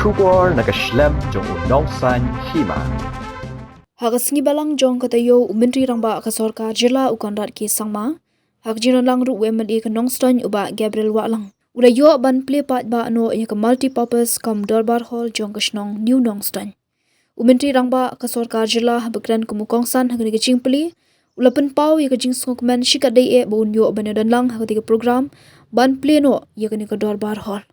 Shubor nakaslem jong Nongstoiñ Hima. Hagasngi balang jong katayo Menteri Rangba ka Sorkar Jila u Conrad ki sangma. Hak jinon lang ru WMD ka Nongstoiñ uba Gabriel Walang. Ula yo ban play part ba no ya ka multi-purpose kom Dorbar Hall jong kasnong New Nongstoiñ. Menteri Rangba ka Sorkar Jila bakran kumukongsan hagni ka Jingplie. Ula pen pau ya ka jingsong men shikat dai e baun yo ban dan lang hagati ka program ban play no ya ka ni ka Dorbar Hall.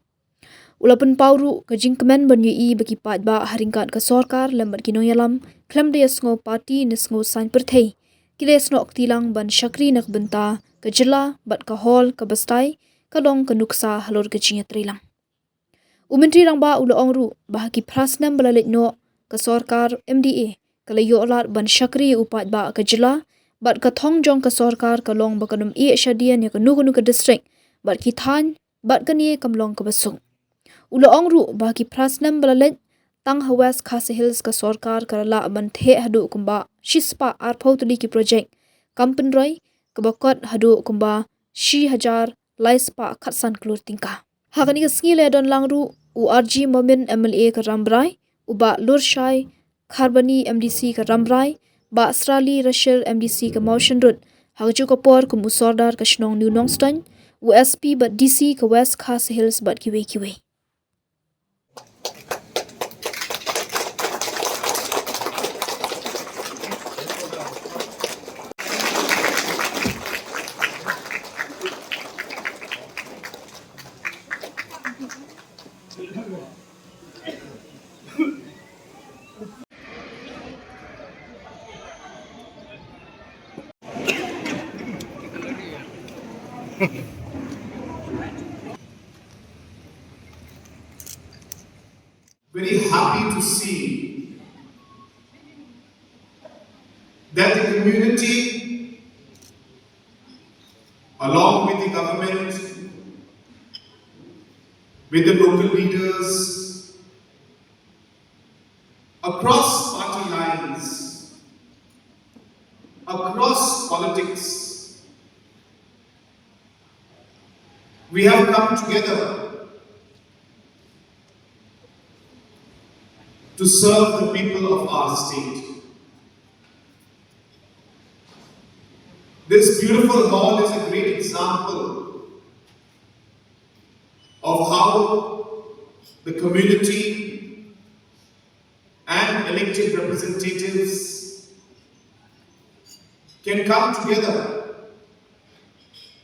Ulapan pauru ka jingkemen banyui bagi pat ba haringkat ka Sorkar lembat kinong yalam klam dia sngo parti ni sngo sign per Theh kile snok tilang ban syakri nak benta ka jela bat ka hall ka bastai ka dong ka nuksa halor ka jinya trilang. Menteri Rangba ula ongru bahaki prasnam balalit no ka Sorkar MDA kala yo alat ban syakri upat ba ka jela bat ka thong jong ka Sorkar ka long bakanum e syadian ya ka nuku ka district bat ki than bat ka ni kamlong ka basung. Ula ongru bagi prasnam balalet Tang West Khasi Hills ka Sorkar karala ban Theh hadu kumba shispa arpau tuli ki project kampen roy kabakot hadu kumba shi hajar laispa khatsan klur tingka hakani ka skile don langru URG Momin MLA ka Rambrai uba Lurshai Kharbani MDC ka Rambrai ba Australi Rashir MDC ka Motion Road hagju ka por kum usordar ka Shnong New Nongstoiñ USP ba DC ka West Khasi Hills bat kiwe Very happy to see that the community, along with the government, with the local leaders, across party lines, across politics, we have come together to serve the people of our state. This beautiful hall is a great example of how the community and elected representatives can come together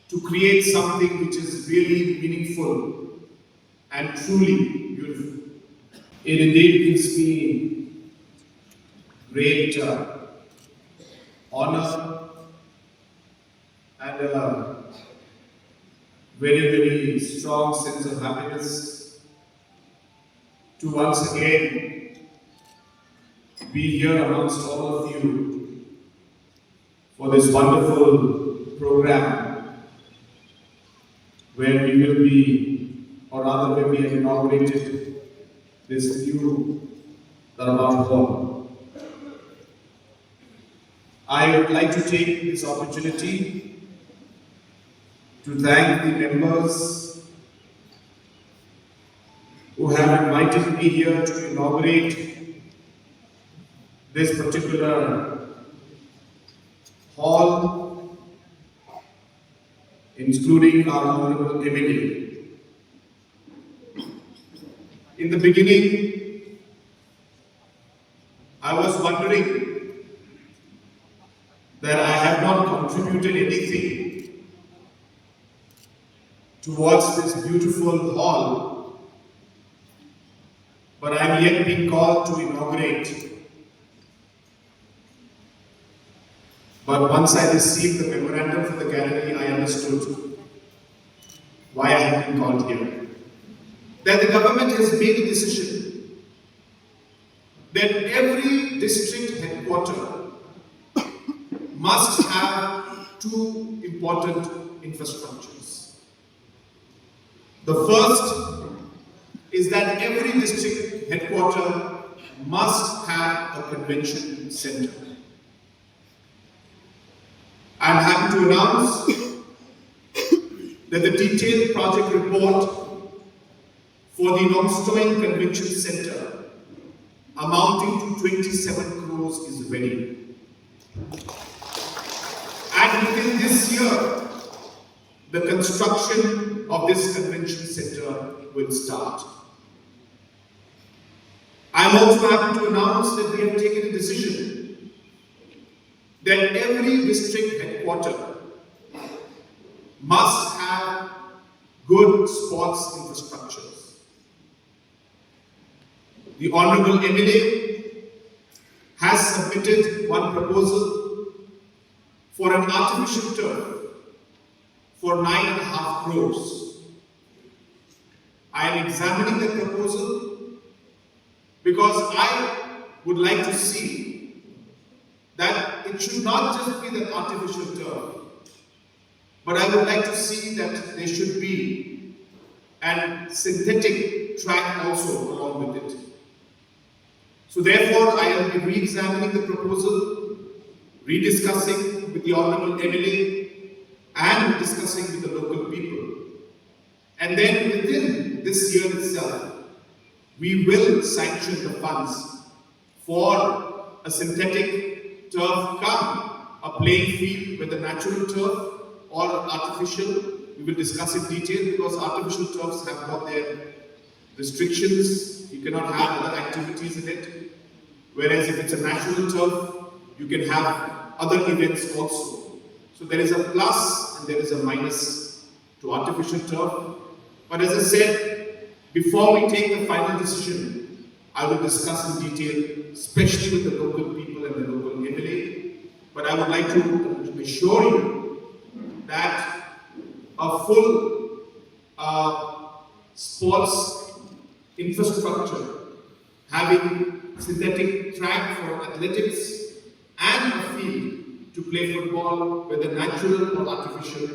to create something which is really meaningful and truly beautiful. It indeed gives me great honor and a very, very strong sense of happiness to once again be here amongst all of you for this wonderful program where we will be, or rather where we have inaugurated this new Darbar Hall. I would like to take this opportunity to thank the members who have invited me here to inaugurate this particular hall, including our Honorable MLA. In the beginning, I was wondering that I have not contributed anything towards this beautiful hall, but I am yet being called to inaugurate. But once I received the memorandum from the gallery, I understood why I have been called here. That the government has made a decision that every district headquarter must have two important infrastructures. The first is that every district headquarter must have a convention center. I'm happy to announce that the detailed project report for the Nongstoiñ Convention Center amounting to 27 crores is ready. And within this year, the construction of this convention center will start. I am also happy to announce that we have taken a decision that every district headquarter must have good sports infrastructures. The Honorable MLA has submitted one proposal for an artificial turf for 9.5 crores. I am examining the proposal because I would like to see that it should not just be the artificial turf, but I would like to see that there should be a synthetic track also along with it. So therefore, I will be re-examining the proposal, rediscussing with the Honorable MLA, and discussing with the local people. And then within this year itself, we will sanction the funds for a synthetic turf come a playing field with a natural turf or artificial. We will discuss in detail because artificial turfs have got their restrictions. You cannot have other activities in it. Whereas if it's a natural turf, you can have other events also. So there is a plus and there is a minus to artificial turf. But as I said, before we take the final decision, I will discuss in detail, especially with the local people and the local MLA. But I would like to assure you that a full sports infrastructure, having synthetic track for athletics and a field to play football, whether natural or artificial,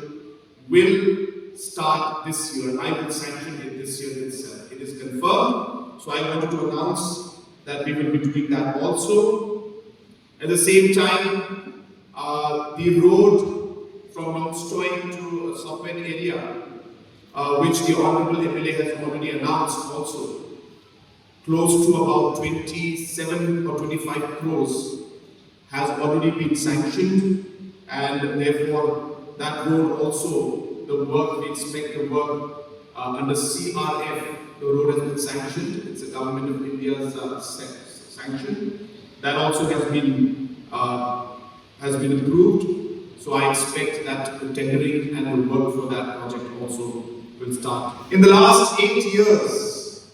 will start this year. I will sanction it this year itself. It is confirmed. So I wanted to announce that we will be doing that also. At the same time, the road from Nongstoiñ to Sorkar area, which the Honorable MLA has already announced also, close to about 27 or 25 crores has already been sanctioned, and therefore that road also, the work, we expect the work under CRF, the road has been sanctioned. It's a Government of India's sanction. That also has been approved. So I expect that the tendering and the work for that project also will start. In the last 8 years,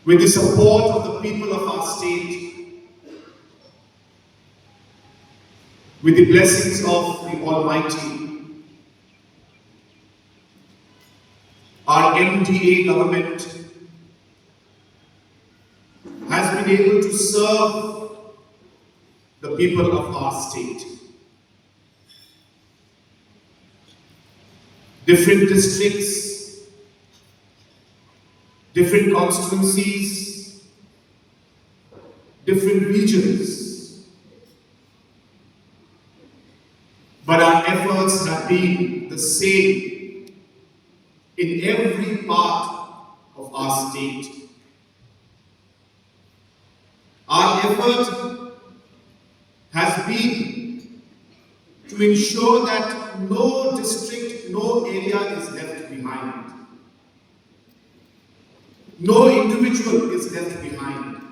with the support of the people of our state, with the blessings of the Almighty, our MDA government has been able to serve the people of our state. Different districts, different constituencies, different regions. But our efforts have been the same in every part of our state. Our effort has been to ensure that no district, no area is left behind. No individual is left behind.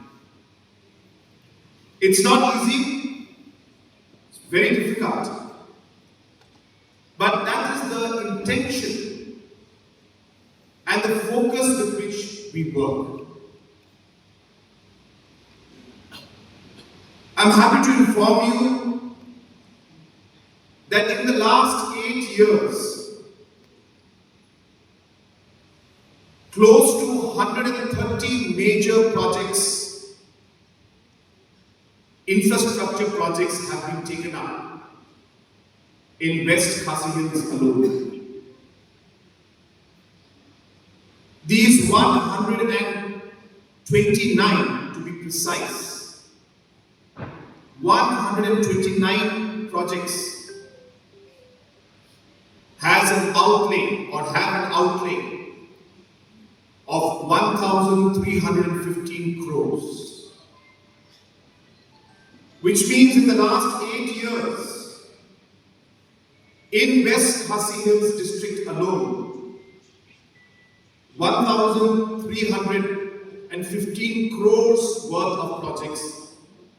It's not easy, it's very difficult. But that is the intention and the focus with which we work. I'm happy to inform you that in the last 8 years, close to 130 major projects, infrastructure projects have been taken up in West Khasi Hills alone. These 129, to be precise, 129 projects has an outlay or have an outlay of 1,315 crores, which means in the last 8 years, in West Khasi Hills district alone, 1,315 crores worth of projects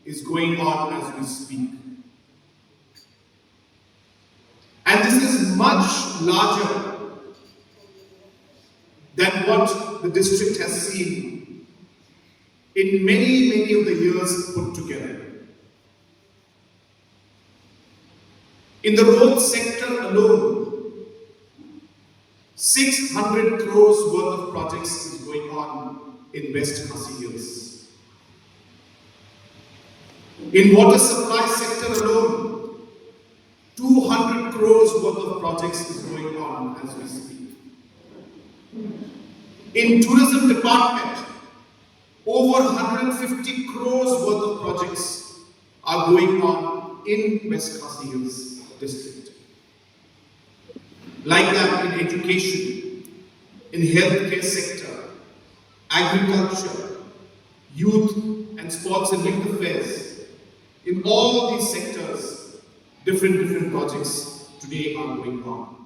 is going on as we speak. And this is much larger than what the district has seen in many of the years put together. In the road sector alone, 600 crores worth of projects is going on in West Khasi Hills. In water supply sector alone, 200 crores worth of projects is going on as we speak. In tourism department, over 150 crores worth of projects are going on in West Khasi Hills district. Like that in education, in healthcare sector, agriculture, youth and sports and youth affairs. In all these sectors, different projects today are going on.